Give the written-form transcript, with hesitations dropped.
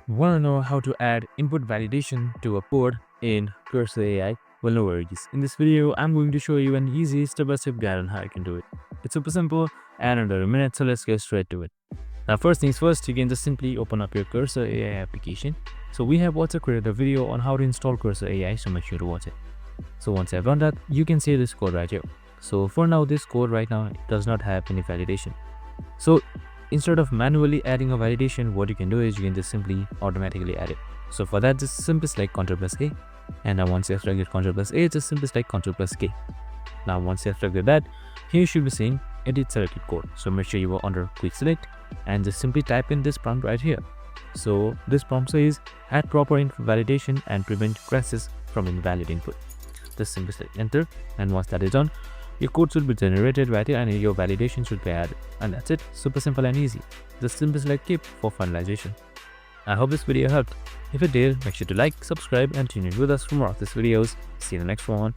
Want to know how to add input validation to a code in Cursor AI? Well, no worries. In this video, I'm going to show you an easy step-by-step guide on how you can do it. It's super simple and under a minute, so let's get straight to it. Now, first things first, you can just simply open up your Cursor AI application. So we have also created a video on how to install Cursor AI, so make sure to watch it. So once I've done that, you can see this code right here. So for now, this code right now does not have any validation. So instead of manually adding a validation, what you can do is you can just simply automatically add it. So for that, just simply select Ctrl+A, and now once you have selected Ctrl+A, just simply select Ctrl+K. Now once you have selected that, here you should be saying edit selected code. So make sure you are under quick select and just simply type in this prompt right here. So this prompt says add proper validation and prevent crashes from invalid input. Just simply select enter, and once that is done, your code should be generated right here and your validation should be added. And that's it. Super simple and easy. Just simply select keep for finalization. I hope this video helped. If it did, make sure to like, subscribe and tune in with us for more of these videos. See you in the next one.